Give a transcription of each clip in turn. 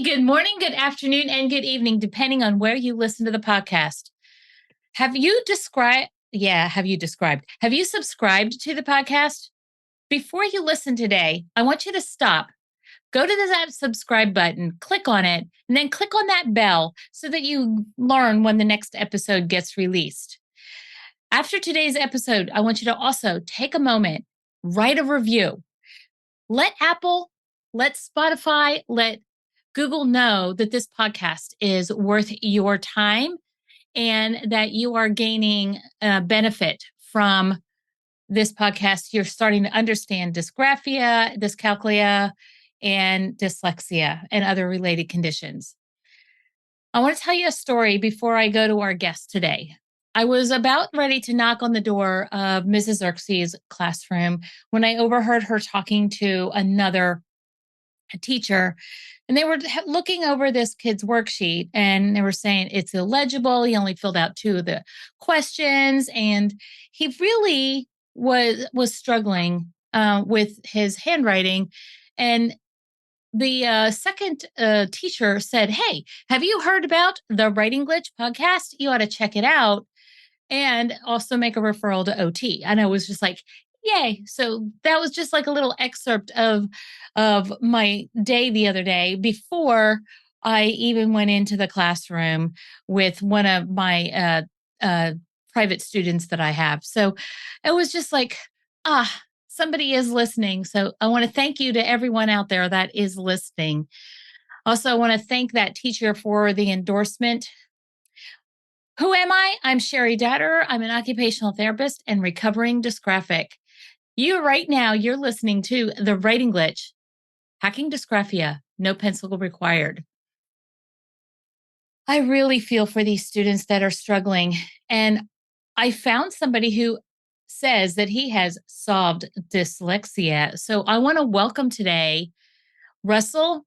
Good morning, good afternoon, and good evening, depending on where you listen to the podcast. Have you described? Yeah, Have you subscribed to the podcast? Before you listen today, I want you to stop. Go to that subscribe button, click on it, and then click on that bell so that you learn when the next episode gets released. After today's episode, I want you to also take a moment, write a review. Let Apple, let Spotify, let Google know that this podcast is worth your time and that you are gaining benefit from this podcast. You're starting to understand dysgraphia, dyscalculia, and dyslexia and other related conditions. I want to tell you a story before I go to our guest today. I was about ready to knock on the door of Mrs. Xerxes' classroom when I overheard her talking to another teacher, and they were looking over this kid's worksheet, and they were saying it's illegible. He only filled out 2 of the questions, and he really was struggling with his handwriting. And the second teacher said, "Hey, have you heard about the Writing Glitch podcast? You ought to check it out, and also make a referral to OT." And I was just like, yay. So that was just like a little excerpt of my day the other day before I even went into the classroom with one of my private students that I have. So it was just like, somebody is listening. So I want to thank you to everyone out there that is listening. Also, I want to thank that teacher for the endorsement. Who am I? I'm Cheri. I'm an occupational therapist and recovering dysgraphic. You're listening to The Writing Glitch, Hacking Dysgraphia, No Pencil Required. I really feel for these students that are struggling. And I found somebody who says that he has solved dyslexia. So I want to welcome today Russell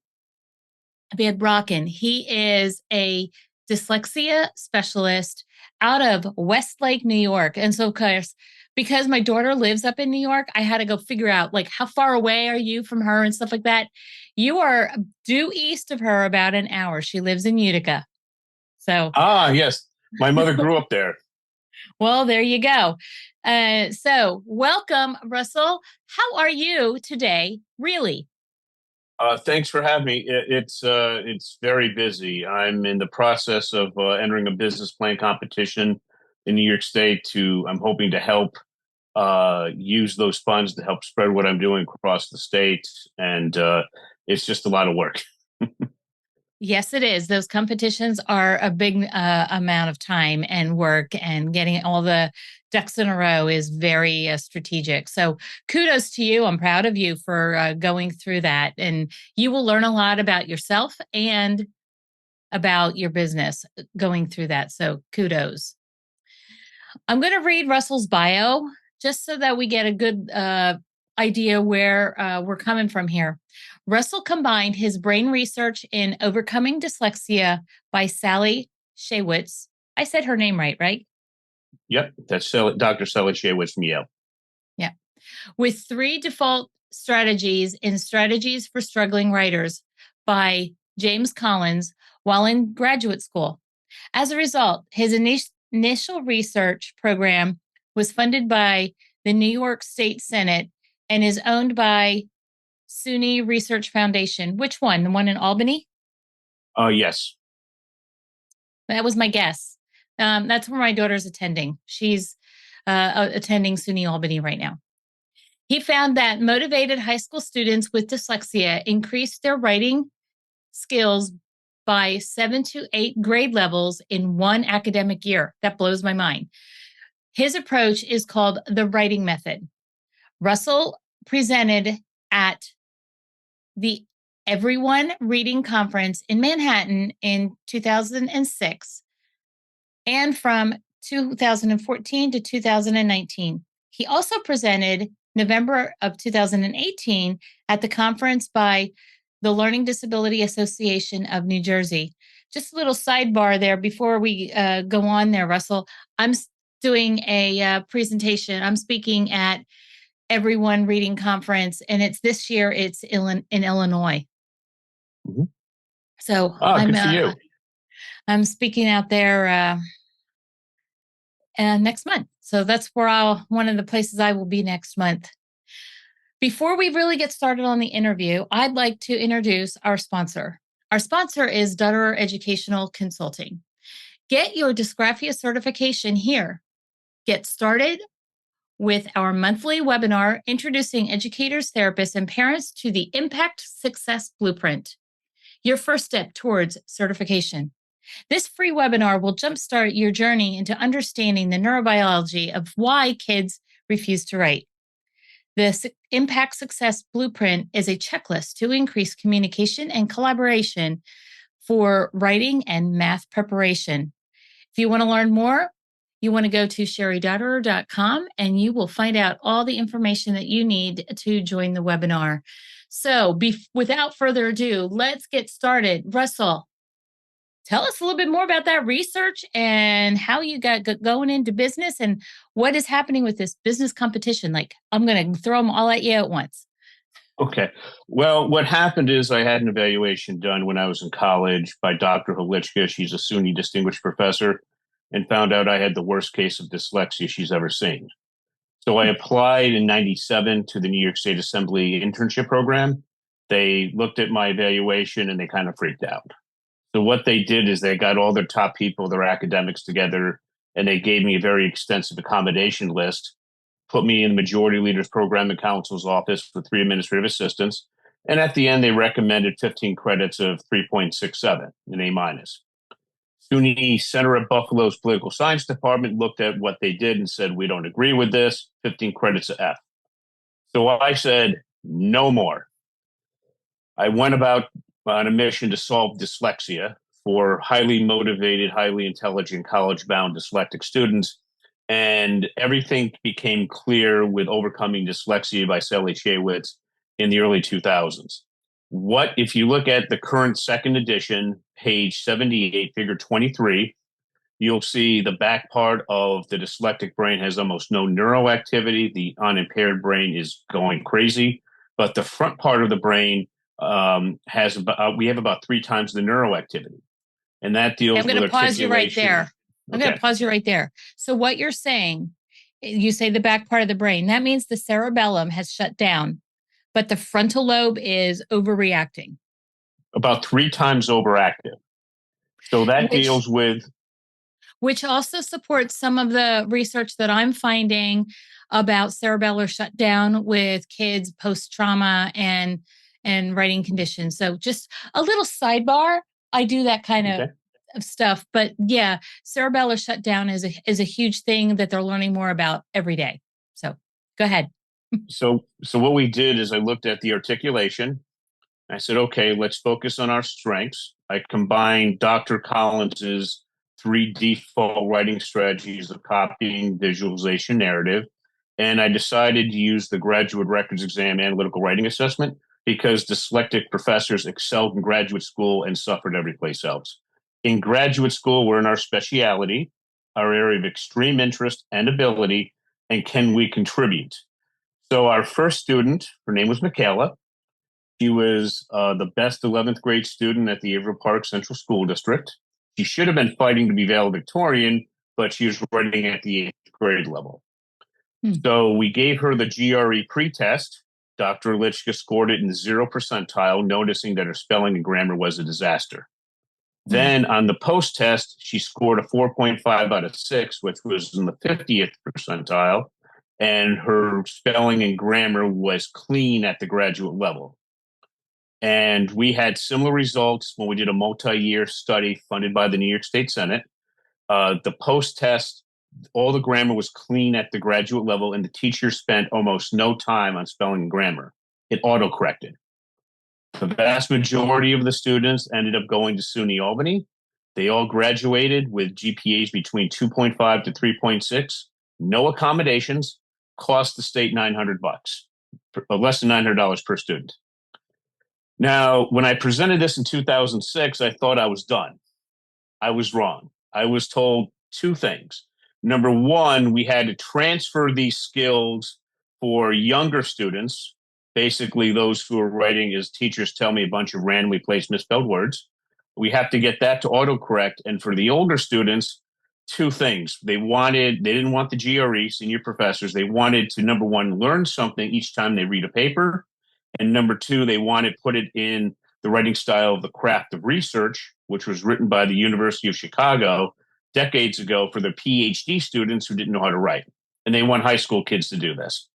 Van Brocken. He is a dyslexia specialist out of Westlake, New York. And so, of course, because my daughter lives up in New York, I had to go figure out like how far away are you from her and stuff like that. You are due east of her about an hour. She lives in Utica. So, yes, my mother grew up there. Well, there you go. So welcome, Russell. How are you today, really? Thanks for having me. It's very busy. I'm in the process of entering a business plan competition in New York State. I'm hoping to help use those funds to help spread what I'm doing across the state, and it's just a lot of work. Yes, it is. Those competitions are a big amount of time and work, and getting all the ducks in a row is very strategic. So kudos to you. I'm proud of you for going through that. And you will learn a lot about yourself and about your business going through that. So kudos. I'm going to read Russell's bio just so that we get a good idea where we're coming from here. Russell combined his brain research in Overcoming Dyslexia by Sally Shaywitz. I said her name right? Yep, that's Dr. Sally Shaywitz from Yale. Yeah. With 3 default strategies in Strategies for Struggling Writers by James Collins while in graduate school. As a result, his initial research program was funded by the New York State Senate and is owned by SUNY Research Foundation. Which one? The one in Albany? Yes. That was my guess. That's where my daughter's attending. She's attending SUNY Albany right now. He found that motivated high school students with dyslexia increased their writing skills by 7 to 8 grade levels in one academic year. That blows my mind. His approach is called the writing method. Russell presented at the Everyone Reading Conference in Manhattan in 2006 and from 2014 to 2019. He also presented November of 2018 at the conference by the Learning Disability Association of New Jersey. Just a little sidebar there before we go on there, Russell. I'm doing a presentation. I'm speaking at Everyone Reading Conference, and it's this year. It's in Illinois. Mm-hmm. So Oh, good for you. I'm speaking out there next month. So that's where one of the places I will be next month. Before we really get started on the interview, I'd like to introduce our sponsor. Our sponsor is Dutterer Educational Consulting. Get your dysgraphia certification here. Get started with our monthly webinar introducing educators, therapists, and parents to the Impact Success Blueprint, your first step towards certification. This free webinar will jumpstart your journey into understanding the neurobiology of why kids refuse to write. The Impact Success Blueprint is a checklist to increase communication and collaboration for writing and math preparation. If you want to learn more, you want to go to cheridotterer.com and you will find out all the information that you need to join the webinar. So without further ado, let's get started. Russell, tell us a little bit more about that research and how you got going into business and what is happening with this business competition. Like, I'm going to throw them all at you at once. Okay. Well, what happened is I had an evaluation done when I was in college by Dr. Halichka. She's a SUNY distinguished professor, and found out I had the worst case of dyslexia she's ever seen. So I applied in 97 to the New York State Assembly internship program. They looked at my evaluation and they kind of freaked out. So what they did is they got all their top people, their academics together, and they gave me a very extensive accommodation list, put me in the Majority Leaders Program and Counsel's office with 3 administrative assistants. And at the end, they recommended 15 credits of 3.67, an A minus. SUNY Center at Buffalo's Political Science Department looked at what they did and said, we don't agree with this, 15 credits of F. So I said, no more. I went about on a mission to solve dyslexia for highly motivated, highly intelligent, college-bound dyslexic students. And everything became clear with Overcoming Dyslexia by Sally Shaywitz in the early 2000s. If you look at the current second edition, page 78, figure 23, you'll see the back part of the dyslexic brain has almost no neuroactivity. The unimpaired brain is going crazy, but the front part of the brain we have about 3 times the neuroactivity, and that deals with articulation. I'm going to pause you right there. I'm going to pause you right there. So what you're saying, you say the back part of the brain, that means the cerebellum has shut down, but the frontal lobe is overreacting. About 3 times overactive. So that deals with... Which also supports some of the research that I'm finding about cerebellar shutdown with kids post-trauma and writing conditions. So just a little sidebar. I do that kind of stuff, but yeah, cerebellar shutdown is a huge thing that they're learning more about every day. So go ahead. So what we did is I looked at the articulation. I said, okay, let's focus on our strengths. I combined Dr. Collins's 3 default writing strategies of copying, visualization, narrative, and I decided to use the Graduate Records Exam Analytical Writing Assessment because dyslexic professors excelled in graduate school and suffered every place else. In graduate school, we're in our speciality, our area of extreme interest and ability, and can we contribute? So our first student, her name was Michaela. She was the best 11th grade student at the Averill Park Central School District. She should have been fighting to be valedictorian, but she was writing at the 8th grade level. So we gave her the GRE pretest. Dr. Lichka scored it in the 0 percentile, noticing that her spelling and grammar was a disaster. Then on the post-test, she scored a 4.5 out of 6, which was in the 50th percentile, and her spelling and grammar was clean at the graduate level. And we had similar results when we did a multi-year study funded by the New York State Senate. The post-test, all the grammar was clean at the graduate level, and the teacher spent almost no time on spelling and grammar. It auto-corrected. The vast majority of the students ended up going to SUNY Albany. They all graduated with GPAs between 2.5 to 3.6, no accommodations, cost the state $900, less than $900 per student. Now, when I presented this in 2006, I thought I was done. I was wrong. I was told 2 things. Number one, we had to transfer these skills for younger students, basically those who are writing, as teachers tell me, a bunch of randomly placed misspelled words. We have to get that to autocorrect. And for the older students, two things. They didn't want the GRE, senior professors. They wanted to, number one, learn something each time they read a paper. And number two, they wanted put it in the writing style of The Craft of Research, which was written by the University of Chicago decades ago for their PhD students who didn't know how to write. And they want high school kids to do this.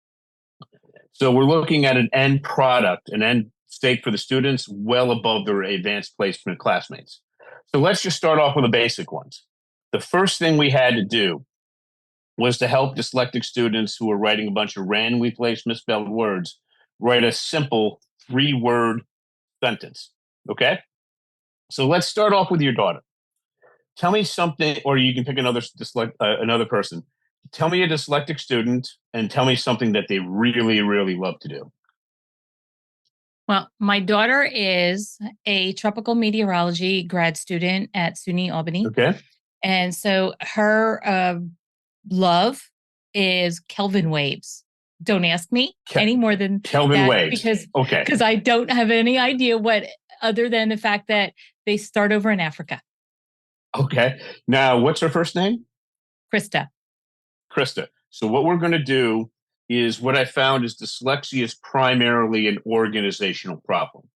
So we're looking at an end product, an end state for the students well above their advanced placement classmates. So let's just start off with the basic ones. The first thing we had to do was to help dyslexic students who were writing a bunch of randomly placed misspelled words write a simple 3-word sentence. Okay? So let's start off with your daughter. Tell me something, or you can pick another person. Tell me a dyslexic student and tell me something that they really, really love to do. Well, my daughter is a tropical meteorology grad student at SUNY Albany. Okay. And so her love is Kelvin waves. Don't ask me any more than Kelvin that waves. Because I don't have any idea what, other than the fact that they start over in Africa. Okay. Now, what's her first name? Krista. So what we're going to do is, what I found is dyslexia is primarily an organizational problem.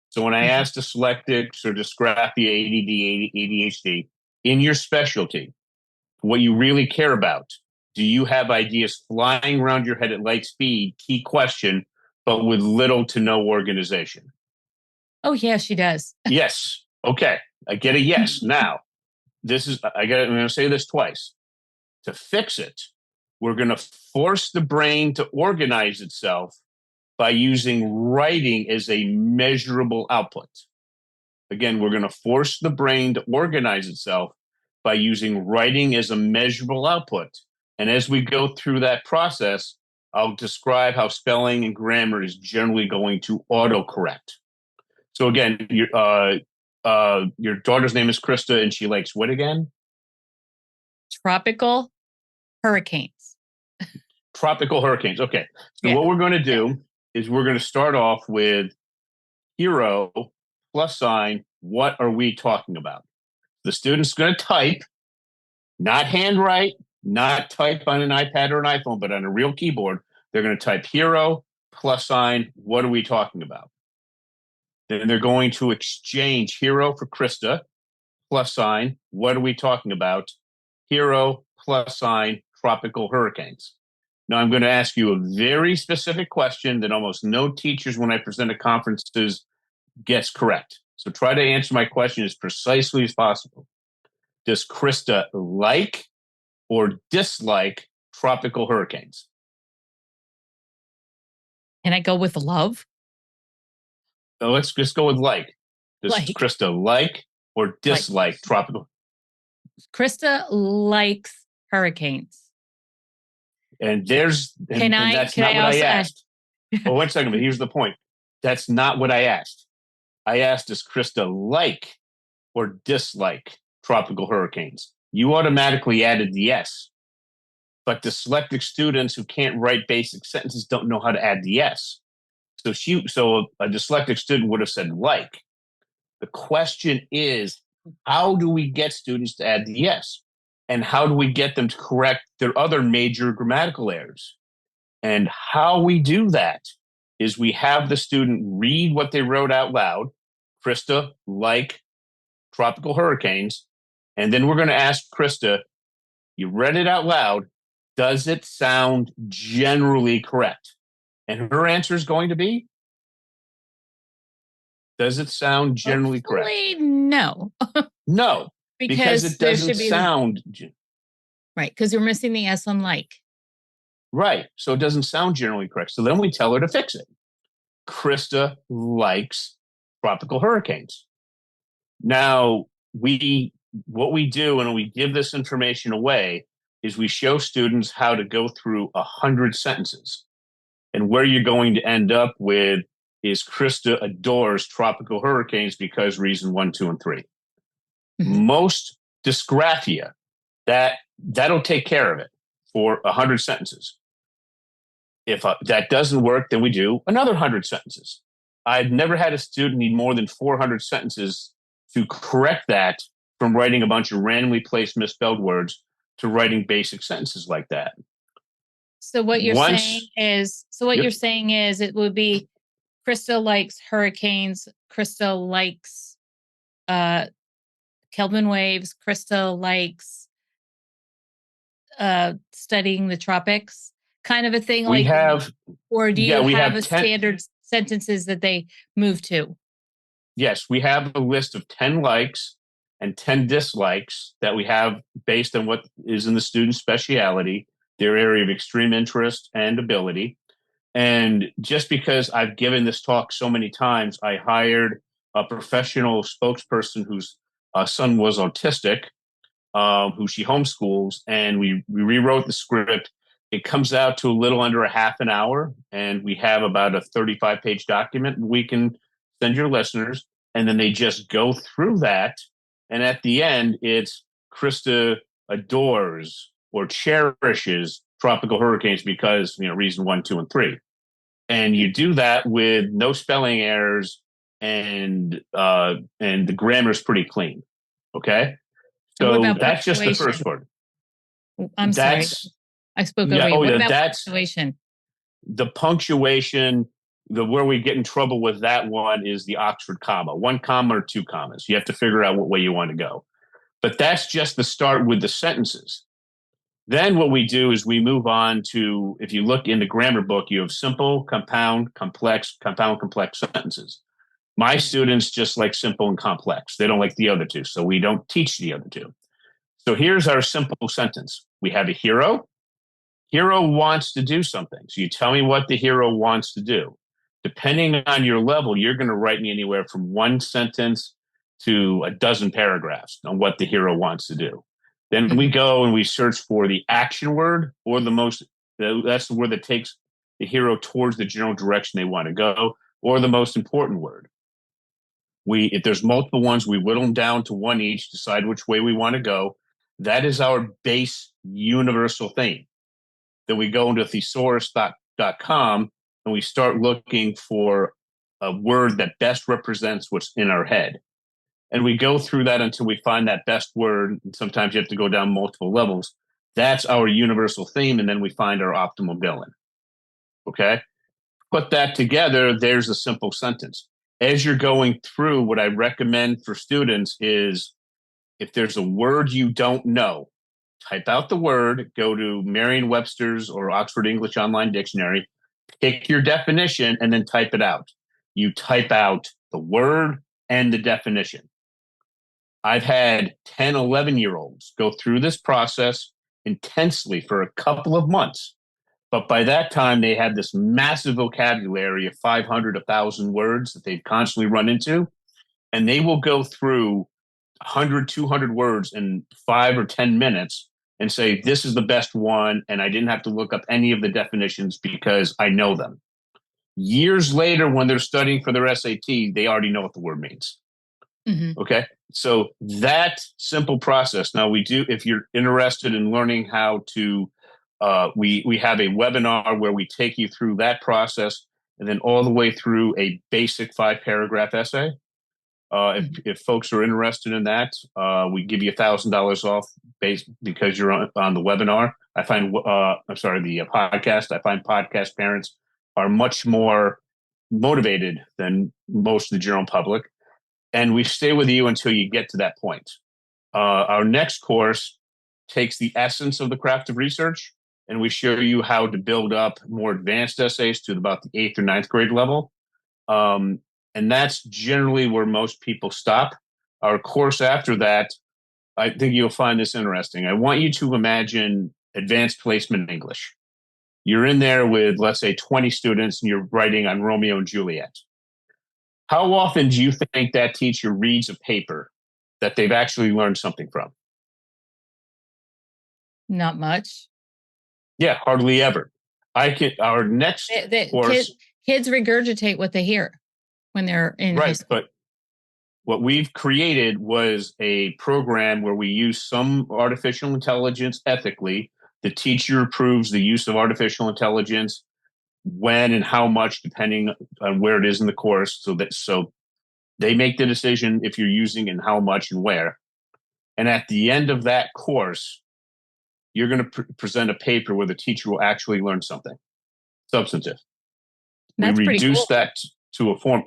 So when I ask dyslexics or dysgraphia, ADD, ADHD, in your specialty, what you really care about, do you have ideas flying around your head at light speed? Key question, but with little to no organization. Oh, yeah, she does. Yes. Okay. I get a yes. Now, I'm going to say this twice. To fix it, we're going to force the brain to organize itself by using writing as a measurable output. Again, we're going to force the brain to organize itself by using writing as a measurable output. And as we go through that process, I'll describe how spelling and grammar is generally going to autocorrect. So again, your daughter's name is Krista, and she likes what again? Tropical hurricanes. Tropical hurricanes. Okay. So what we're going to do is we're going to start off with hero plus sign. What are we talking about? The student's going to type, not handwrite, not type on an iPad or an iPhone, but on a real keyboard. They're going to type hero plus sign. What are we talking about? Then they're going to exchange hero for Krista plus sign. What are we talking about? Hero plus sign, tropical hurricanes. Now I'm going to ask you a very specific question that almost no teachers, when I present at conferences, gets correct. So try to answer my question as precisely as possible. Does Krista like or dislike tropical hurricanes? Can I go with love? So let's just go with like. Does Krista like or dislike tropical? Krista likes hurricanes. And that's not what I asked. Oh, 1 second, but here's the point. That's not what I asked. I asked, does Krista like or dislike tropical hurricanes? You automatically added the yes. But dyslexic students who can't write basic sentences don't know how to add the yes. So a dyslexic student would have said like. The question is, how do we get students to add the yes? And how do we get them to correct their other major grammatical errors? And how we do that is we have the student read what they wrote out loud, Krista, like tropical hurricanes, and then we're going to ask Krista, you read it out loud, does it sound generally correct? And her answer is going to be, does it sound generally correct? No. No. Because it doesn't sound right, because you're missing the S on like. Right. So it doesn't sound generally correct. So then we tell her to fix it. Krista likes tropical hurricanes. Now, what we do when we give this information away is we show students how to go through 100 sentences. And where you're going to end up with is Krista adores tropical hurricanes because reason 1, 2, and 3. Most dysgraphia, that'll take care of it for 100 sentences. If that doesn't work, then we do another 100 sentences. I've never had a student need more than 400 sentences to correct that from writing a bunch of randomly placed misspelled words to writing basic sentences like that. So what you're Once, saying is it would be Krista likes hurricanes, Krista likes Kelvin waves, Krista likes studying the tropics, kind of a thing, we like, have, or do yeah, you we have have a 10. standard sentences that they move to? Yes, we have a list of 10 likes and 10 dislikes that we have based on what is in the student's speciality, their area of extreme interest and ability. And just because I've given this talk so many times, I hired a professional spokesperson whose son was autistic, who she homeschools, and we rewrote the script. It comes out to a little under a half an hour, and we have about a 35-page document we can send your listeners, and then they just go through that. And at the end, it's Krista adores or cherishes tropical hurricanes because, reason 1, 2, and 3. And you do that with no spelling errors, and the grammar is pretty clean. Okay. And what So about that's just the punctuation? first word. I'm sorry, That's I spoke yeah. over you. Oh What yeah. about That's punctuation? the punctuation. Where we get in trouble with that one is the Oxford comma, 1 comma or 2 commas. You have to figure out what way you want to go. But that's just the start with the sentences. Then what we do is we move on to, if you look in the grammar book, you have simple, compound, complex sentences. My students just like simple and complex. They don't like the other two, so we don't teach the other two. So here's our simple sentence. We have a hero. Hero wants to do something. So you tell me what the hero wants to do. Depending on your level, you're going to write me anywhere from 1 sentence to a dozen paragraphs on what the hero wants to do. Then we go and we search for the action word, or that's the word that takes the hero towards the general direction they want to go, or the most important word. If there's multiple ones, we whittle them down to 1 each, decide which way we want to go. That is our base universal theme. Then we go into thesaurus.com and we start looking for a word that best represents what's in our head. And we go through that until we find that best word. And sometimes you have to go down multiple levels. That's our universal theme. And then we find our optimal villain. Okay. Put that together. There's a simple sentence. As you're going through, what I recommend for students is, if there's a word you don't know, type out the word, go to Merriam-Webster's or Oxford English Online Dictionary, pick your definition, and then type it out. You type out the word and the definition. I've had 10, 11-year-olds go through this process intensely for a couple of months. But by that time, they had this massive vocabulary of 500, 1,000 words that they've constantly run into. And they will go through 100, 200 words in 5 or 10 minutes and say, this is the best one. And I didn't have to look up any of the definitions because I know them. Years later, when they're studying for their SAT, they already know what the word means. Mm-hmm. Okay. So that simple process. Now if you're interested in learning how to, we have a webinar where we take you through that process and then all the way through a basic 5-paragraph essay. If folks are interested in that, we give you $1,000 off because you're on the webinar. The podcast. I find podcast parents are much more motivated than most of the general public, and we stay with you until you get to that point. Our next course takes the essence of the craft of research, and we show you how to build up more advanced essays to about the 8th or 9th grade level. And that's generally where most people stop. Our course after that, I think you'll find this interesting. I want you to imagine advanced placement English. You're in there with, let's say, 20 students, and you're writing on Romeo and Juliet. How often do you think that teacher reads a paper that they've actually learned something from? Not much. Yeah, hardly ever. Our next course, kids regurgitate what they hear when they're in high school. But what we've created was a program where we use some artificial intelligence ethically. The teacher approves the use of artificial intelligence, when and how much, depending on where it is in the course. So They make the decision if you're using and how much and where. And at the end of that course, you're going to present a paper where the teacher will actually learn something substantive. We That's pretty reduce cool. that to a form.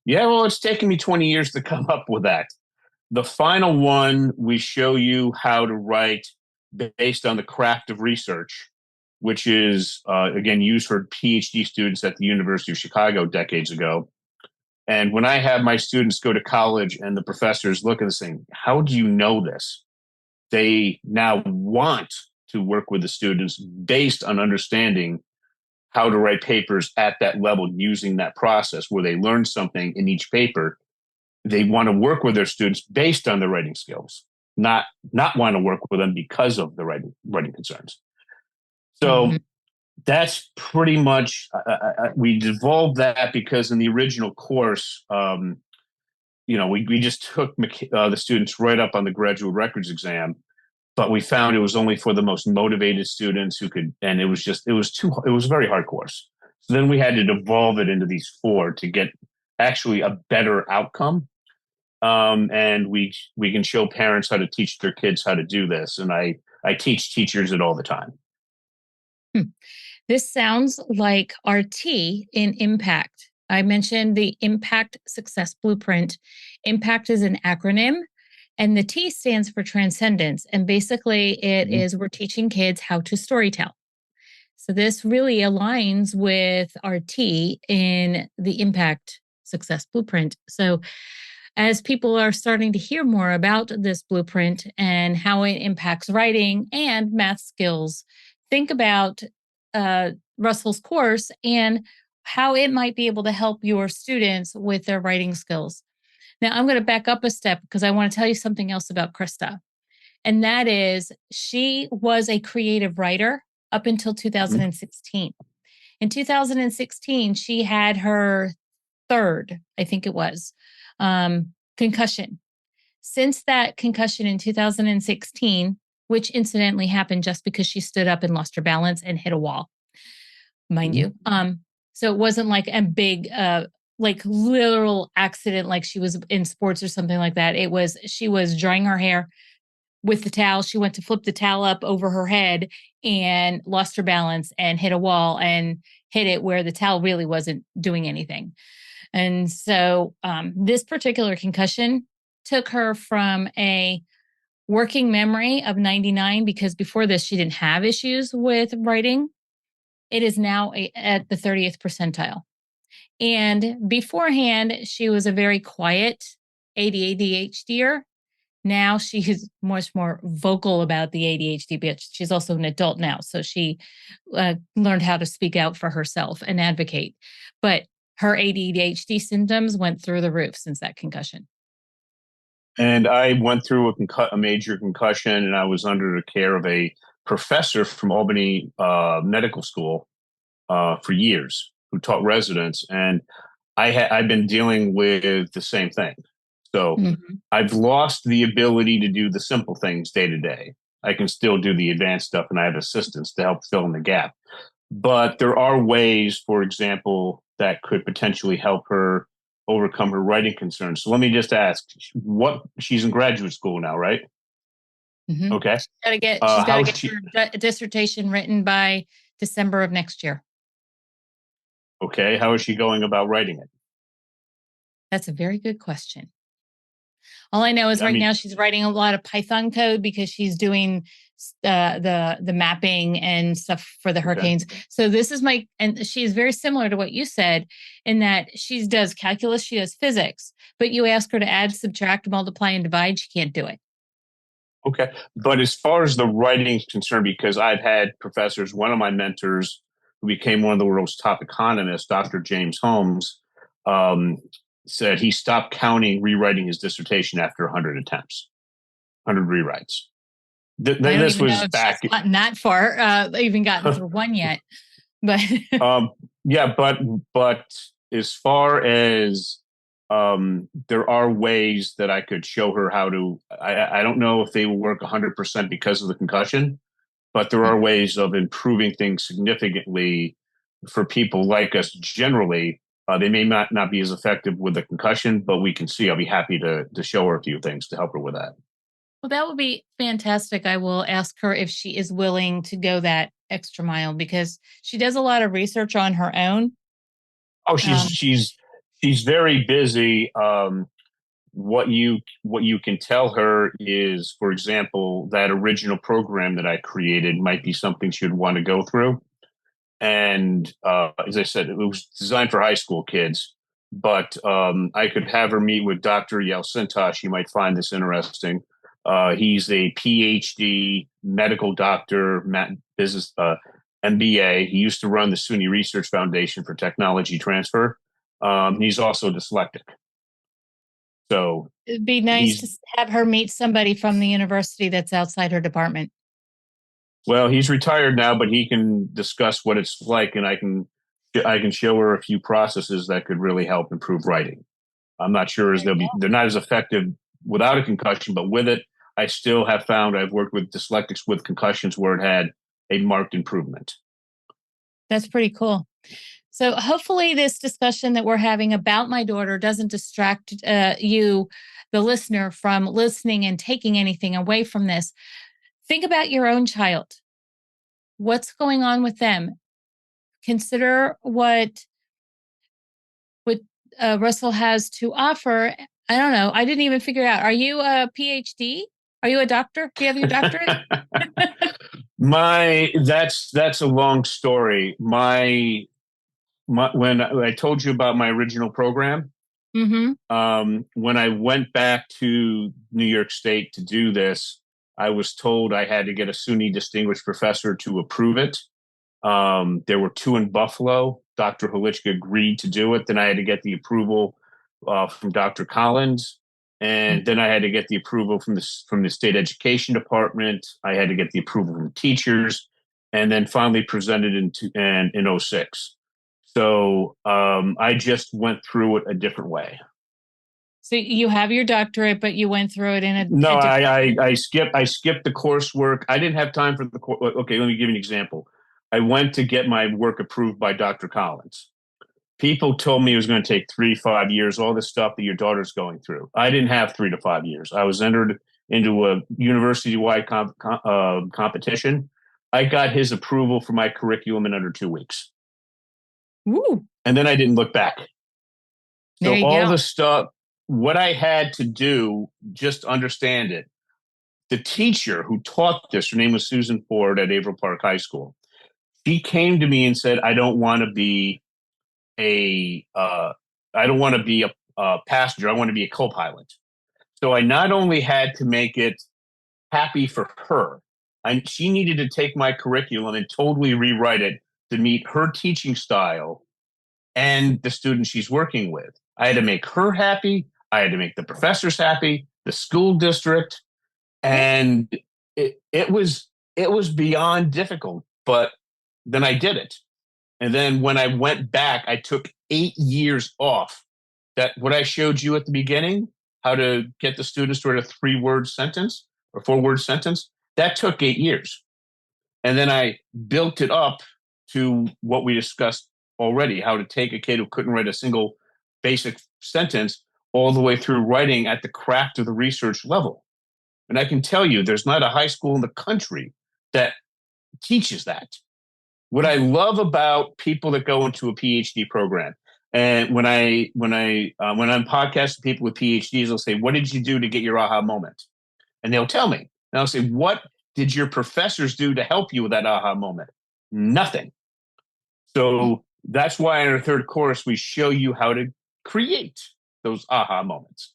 Yeah, well, it's taken me 20 years to come up with that. The final one, we show you how to write based on the craft of research, which is, again, used for PhD students at the University of Chicago decades ago. And when I have my students go to college and the professors look and saying, how do you know this? They now want to work with the students based on understanding how to write papers at that level using that process where they learn something in each paper. They want to work with their students based on their writing skills, not want to work with them because of the writing concerns. So that's pretty much, we devolved that because in the original course, we just took the students right up on the graduate records exam, but we found it was only for the most motivated students who could, and it was a very hard course. So then we had to devolve it into these 4 to get actually a better outcome. And we can show parents how to teach their kids how to do this. And I teach teachers it all the time. This sounds like our T in impact. I mentioned the Impact Success Blueprint. Impact is an acronym, and the T stands for transcendence. And basically, it is we're teaching kids how to storytell. So this really aligns with our T in the Impact Success Blueprint. So as people are starting to hear more about this blueprint and how it impacts writing and math skills, think about Russell's course and how it might be able to help your students with their writing skills. Now, I'm going to back up a step because I want to tell you something else about Krista. And that is, she was a creative writer up until 2016. In 2016, she had her third, I think it was, concussion. Since that concussion in 2016, which incidentally happened just because she stood up and lost her balance and hit a wall, mind you. So it wasn't like a big, like literal accident, like she was in sports or something like that. She was drying her hair with the towel. She went to flip the towel up over her head and lost her balance and hit a wall and hit it where the towel really wasn't doing anything. And so this particular concussion took her from a working memory of 99, because before this, she didn't have issues with writing. It is now at the 30th percentile. And beforehand, she was a very quiet ADHDer. Now she's much more vocal about the ADHD, but she's also an adult now. So she learned how to speak out for herself and advocate. But her ADHD symptoms went through the roof since that concussion. And I went through a major concussion, and I was under the care of a professor from Albany Medical School for years, who taught residents. And I've been dealing with the same thing. So I've lost the ability to do the simple things day to day. I can still do the advanced stuff, and I have assistants to help fill in the gap. But there are ways, for example, that could potentially help her overcome her writing concerns. So let me just ask, she's in graduate school now, right? Okay. She's got to get her dissertation written by December of next year. Okay. How is she going about writing it? That's a very good question. All I know is now she's writing a lot of Python code because she's doing the mapping and stuff for the hurricanes. Okay. So this is and she's very similar to what you said in that she does calculus, she does physics, but you ask her to add, subtract, multiply, and divide, she can't do it. Okay. But as far as the writing is concerned, because I've had professors, one of my mentors who became one of the world's top economists, Dr. James Holmes, said he stopped counting rewriting his dissertation after 100 attempts, 100 rewrites. This was back. Gotten that far, even gotten through one yet, but yeah, but as far as there are ways that I could show her how to. I don't know if they will work 100% because of the concussion, but there are ways of improving things significantly for people like us generally. They may not be as effective with a concussion, but we can see. I'll be happy to show her a few things to help her with that. Well, that would be fantastic. I will ask her if she is willing to go that extra mile because she does a lot of research on her own. Oh, she's very busy. What you can tell her is, for example, that original program that I created might be something she'd want to go through. And as I said, it was designed for high school kids, but I could have her meet with Dr. Yelsintosh. You might find this interesting. He's a PhD medical doctor, business MBA. He used to run the SUNY Research Foundation for Technology Transfer. He's also dyslexic. So it'd be nice to have her meet somebody from the university that's outside her department. Well, he's retired now, but he can discuss what it's like, and I can show her a few processes that could really help improve writing. I'm not sure as they're not as effective without a concussion, but with it, I still have found I've worked with dyslexics with concussions where it had a marked improvement. That's pretty cool. So hopefully this discussion that we're having about my daughter doesn't distract you, the listener, from listening and taking anything away from this. Think about your own child. What's going on with them? Consider what Russell has to offer. I don't know. I didn't even figure out. Are you a PhD? Are you a doctor? Do you have your doctorate? That's a long story. When I told you about my original program, when I went back to New York State to do this, I was told I had to get a SUNY distinguished professor to approve it. There were 2 in Buffalo. Dr. Holichka agreed to do it. Then I had to get the approval from Dr. Collins. And then I had to get the approval from the state education department. I had to get the approval from teachers, and then finally presented in 2006. So I just went through it a different way. So you have your doctorate, but you went through it in a no. I skipped the coursework. I didn't have time for the course. Okay, let me give you an example. I went to get my work approved by Dr. Collins. People told me it was going to take 3 to 5 years, all this stuff that your daughter's going through. I didn't have 3 to 5 years. I was entered into a university-wide competition. I got his approval for my curriculum in under 2 weeks. Ooh. And then I didn't look back. So all the stuff, what I had to do, just understand it. The teacher who taught this, her name was Susan Ford at Averill Park High School. She came to me and said, I don't want to be a passenger. I want to be a co-pilot. So I not only had to make it happy for her, she needed to take my curriculum and totally rewrite it to meet her teaching style and the students she's working with. I had to make her happy. I had to make the professors happy, the school district, and it was beyond difficult. But then I did it. And then when I went back, I took 8 years off. That what I showed you at the beginning, how to get the students to write a 3-word sentence or 4-word sentence, that took 8 years. And then I built it up to what we discussed already, how to take a kid who couldn't write a single basic sentence all the way through writing at the craft of the research level. And I can tell you, there's not a high school in the country that teaches that. What I love about people that go into a PhD program, and when I'm podcasting people with PhDs, they'll say, "What did you do to get your aha moment?" And they'll tell me. And I'll say, "What did your professors do to help you with that aha moment?" Nothing. So that's why in our 3rd course, we show you how to create those aha moments,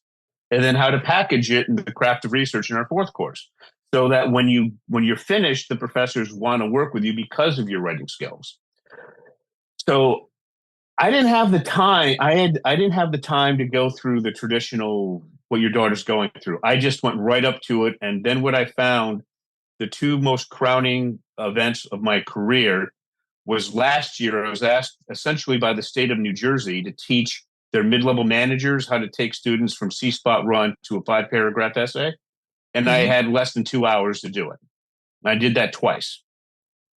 and then how to package it in the craft of research in our 4th course. So that when you're finished, the professors want to work with you because of your writing skills. So I didn't have the time. I didn't have the time to go through the traditional what your daughter's going through. I just went right up to it, and then what I found, the 2 most crowning events of my career, was last year. I was asked essentially by the state of New Jersey to teach their mid-level managers how to take students from C-spot run to a 5-paragraph essay. And I had less than 2 hours to do it. I did that twice.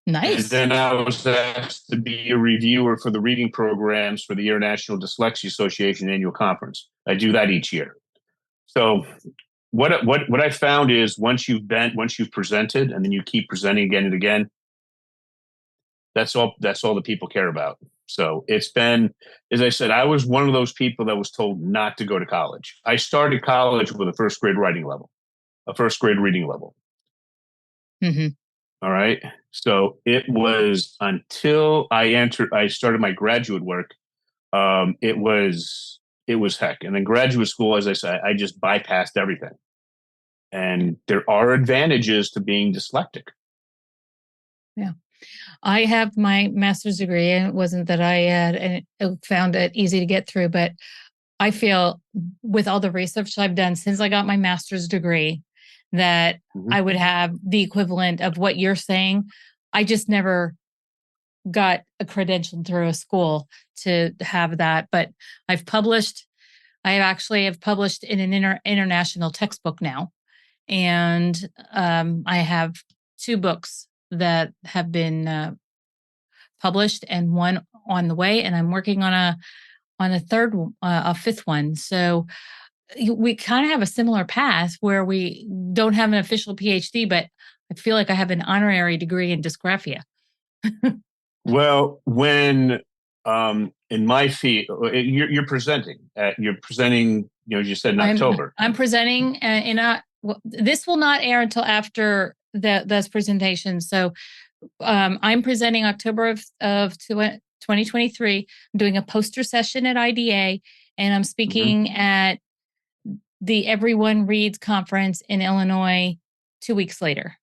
And Nice. then I was asked to be a reviewer for the reading programs for the International Dyslexia Association annual conference. I do that each year. So what I found is once you've presented and then you keep presenting again and again, that's all the people care about. So it's been, as I said, I was one of those people that was told not to go to college. I started college with a first grade writing level, a first grade reading level. Mm-hmm. All right. So it was until I started my graduate work. It was heck. And in graduate school, as I said, I just bypassed everything. And there are advantages to being dyslexic. Yeah. I have my master's degree, and it wasn't that I had and found it easy to get through, but I feel with all the research I've done since I got my master's degree that Mm-hmm. I would have the equivalent of what you're saying. I just never got a credential through a school to have that, but I've published. I actually have published in an international textbook now, and I have two books that have been published and one on the way, and I'm working on a third, a fifth one. So we kind of have a similar path where we don't have an official PhD, but I feel like I have an honorary degree in dysgraphia. Well, when in my field, you're presenting, as you said, in October. I'm presenting in a. This will not air until after those presentations. So I'm presenting October of 2023. I'm doing a poster session at IDA, and I'm Mm-hmm. speaking at the Everyone Reads conference in Illinois 2 weeks later.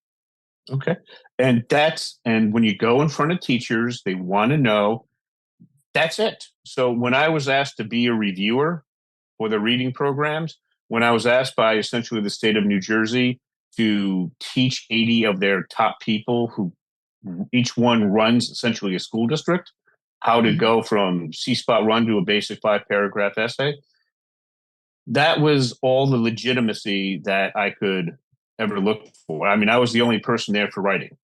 Okay. And when you go in front of teachers, they want to know that's it. So when I was asked to be a reviewer for the reading programs, when I was asked by essentially the state of New Jersey to teach 80 of their top people who each one runs essentially a school district, how to Mhm. go from C-spot run to a basic 5-paragraph essay, that was all the legitimacy that I could ever look for. I mean, I was the only person there for writing.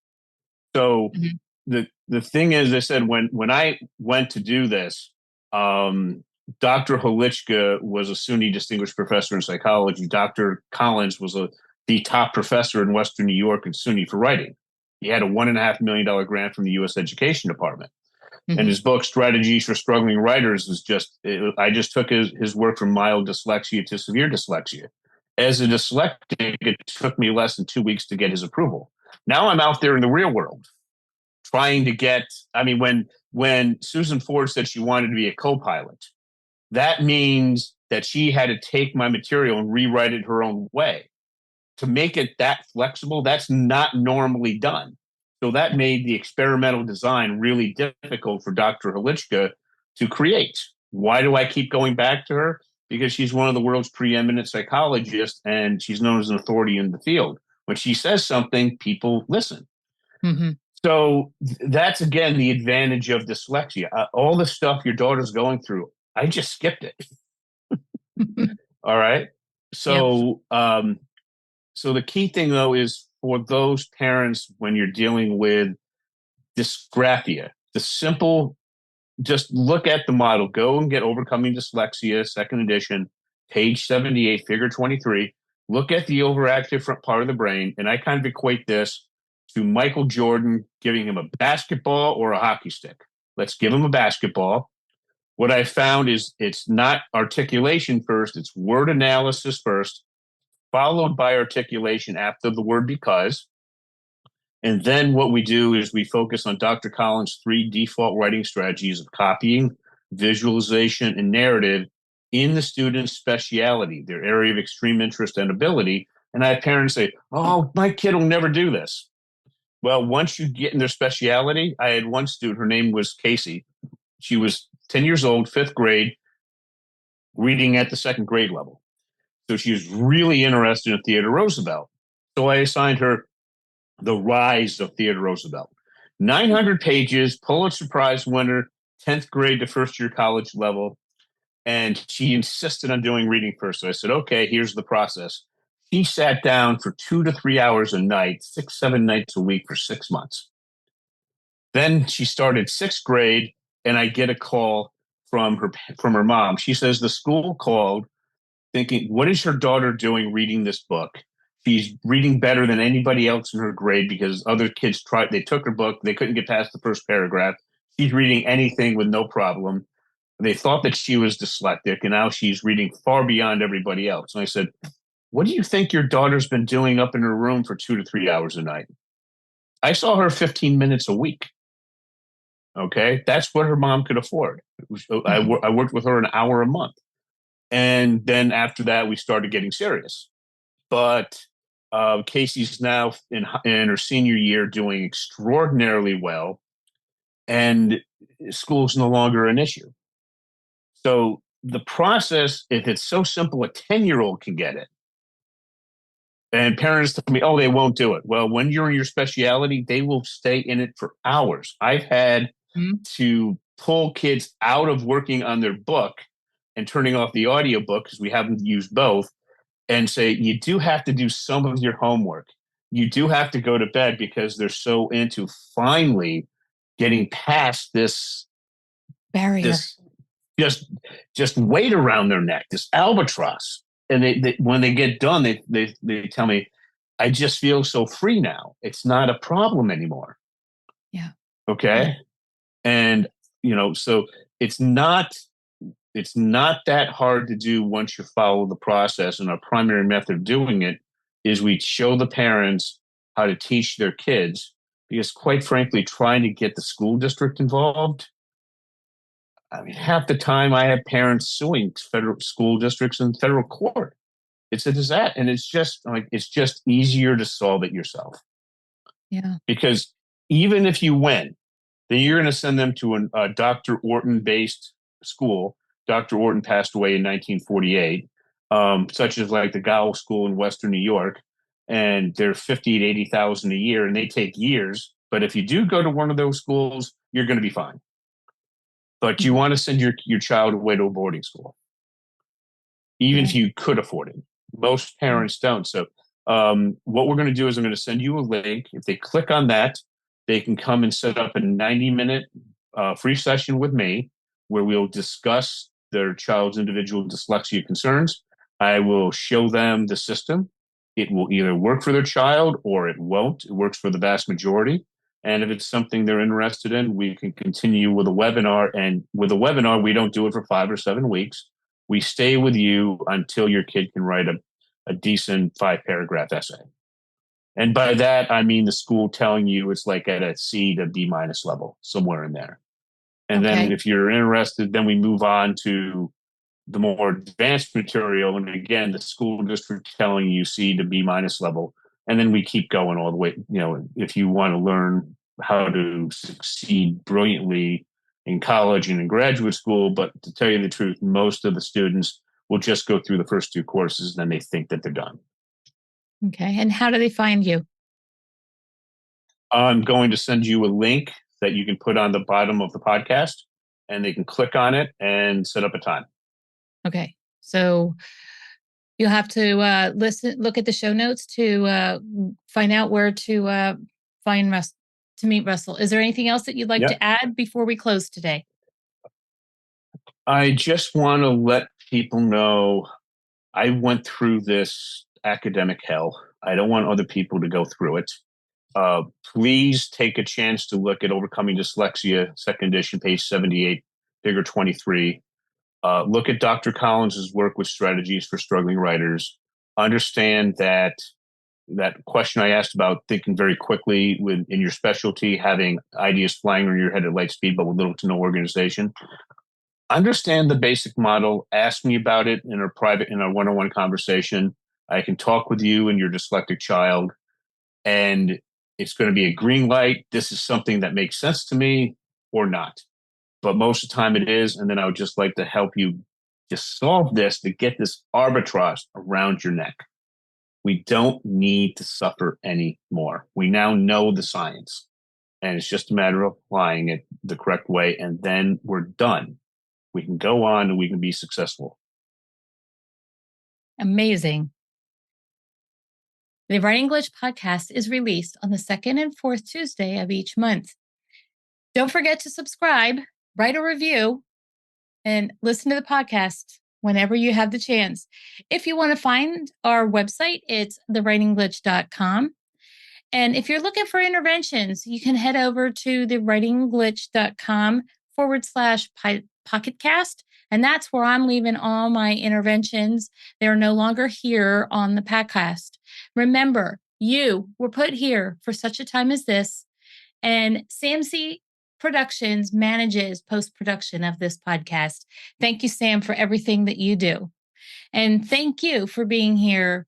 So Mhm. the thing is, I said when I went to do this, um, Dr. Holichka was a SUNY distinguished professor in psychology. Dr. Collins was the top professor in Western New York at SUNY for writing. He had a $1.5 million grant from the U.S. Education Department. And Mhm. his book, Strategies for Struggling Writers, was I just took his work from mild dyslexia to severe dyslexia. As a dyslexic, it took me less than 2 weeks to get his approval. Now I'm out there in the real world trying to get, I mean, when Susan Ford said she wanted to be a co-pilot, that means that she had to take my material and rewrite it her own way. To make it that flexible, that's not normally done. So that made the experimental design really difficult for Dr. Holichka to create. Why do I keep going back to her? Because she's one of the world's preeminent psychologists and she's known as an authority in the field. When she says something, people listen. Mhm. So that's again the advantage of dyslexia. All the stuff your daughter's going through, I just skipped it. All right. Yep. So the key thing though is for those parents when you're dealing with dysgraphia, the simple, just look at the model, go and get Overcoming Dyslexia, second edition, page 78, figure 23. Look at the overactive front part of the brain. And I kind of equate this to Michael Jordan giving him a basketball or a hockey stick. Let's give him a basketball. What I found is it's not articulation first, it's word analysis first, followed by articulation after the word because. And then what we do is we focus on Dr. Collins' 3 default writing strategies of copying, visualization, and narrative in the student's speciality, their area of extreme interest and ability. And I have parents say, oh, my kid will never do this. Well, once you get in their speciality, I had one student, her name was Casey. She was 10 years old, fifth grade, reading at the second grade level. So she was really interested in Theodore Roosevelt. So I assigned her The Rise of Theodore Roosevelt. 900 pages, Pulitzer Prize winner, 10th grade to first year college level. And she insisted on doing reading first. So I said, okay, here's the process. She sat down for 2 to 3 hours a night, 6, 7 nights a week for 6 months. Then she started sixth grade, and I get a call from her mom. She says the school called thinking, what is your daughter doing reading this book? She's reading better than anybody else in her grade because other kids tried, they took her book, they couldn't get past the first paragraph. She's reading anything with no problem. They thought that she was dyslexic, and now she's reading far beyond everybody else. And I said, what do you think your daughter's been doing up in her room for 2 to 3 hours a night? I saw her 15 minutes a week. Okay. That's what her mom could afford. I worked with her an hour a month. And then after that, we started getting serious. But Casey's now in her senior year doing extraordinarily well, and school's no longer an issue. So the process, if it's so simple, a 10-year-old can get it. And parents tell me, oh, they won't do it. Well, when you're in your specialty, they will stay in it for hours. I've had to pull kids out of working on their book and turning off the audiobook because we haven't used both, and say, you do have to do some of your homework. You do have to go to bed because they're so into finally getting past this barrier, this just weight around their neck, this albatross. And they when they get done, they tell me, I just feel so free now. It's not a problem anymore. Yeah. Okay. Yeah. And so it's not that hard to do once you follow the process. And our primary method of doing it is we show the parents how to teach their kids, because quite frankly, trying to get the school district involved, I mean, half the time I have parents suing federal school districts in federal court. It's a disaster. And it's just easier to solve it yourself. Yeah. Because even if you win, then you're going to send them to a Dr. Orton based school. Dr. Orton passed away in 1948, such as like the Gow School in Western New York, and they're 50 to 80,000 a year, and they take years. But if you do go to one of those schools, you're going to be fine. But you want to send your child away to a boarding school, even if you could afford it. Most parents don't. So what we're going to do is I'm going to send you a link. If they click on that, they can come and set up a 90-minute free session with me where we'll discuss their child's individual dyslexia concerns. I will show them the system. It will either work for their child or it won't. It works for the vast majority. And if it's something they're interested in, we can continue with a webinar. And with a webinar, we don't do it for 5 or 7 weeks. We stay with you until your kid can write a decent 5-paragraph essay. And by that, I mean the school telling you it's like at a C to B- level, somewhere in there. And then if you're interested, then we move on to the more advanced material. And again, the school district telling you C to B- level. And then we keep going all the way. If you want to learn how to succeed brilliantly in college and in graduate school, but to tell you the truth, most of the students will just go through the first 2 courses, and then they think that they're done. Okay. And how do they find you? I'm going to send you a link that you can put on the bottom of the podcast, and they can click on it and set up a time. Okay. So you'll have to look at the show notes to find out where to meet Russell. Is there anything else that you'd like to add before we close today? I just want to let people know I went through this academic hell. I don't want other people to go through it. Please take a chance to look at Overcoming Dyslexia, second edition, page 78, figure 23. Look at Dr. Collins's work with strategies for struggling writers. Understand that question I asked about thinking very quickly in your specialty, having ideas flying over your head at light speed, but with little to no organization. Understand the basic model. Ask me about it in a one-on-one conversation. I can talk with you and your dyslexic child, and it's going to be a green light. This is something that makes sense to me or not. But most of the time it is. And then I would just like to help you just solve this, to get this albatross around your neck. We don't need to suffer anymore. We now know the science, and it's just a matter of applying it the correct way. And then we're done. We can go on and we can be successful. Amazing. The Write English podcast is released on the second and fourth Tuesday of each month. Don't forget to subscribe, write a review, and listen to the podcast whenever you have the chance. If you want to find our website, it's thewritingglitch.com. And if you're looking for interventions, you can head over to thewritingglitch.com/pocketcast. And that's where I'm leaving all my interventions. They're no longer here on the podcast. Remember, you were put here for such a time as this. And SAMC Productions manages post-production of this podcast. Thank you, Sam, for everything that you do. And thank you for being here.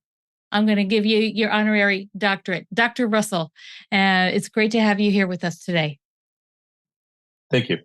I'm going to give you your honorary doctorate, Dr. Russell. It's great to have you here with us today. Thank you.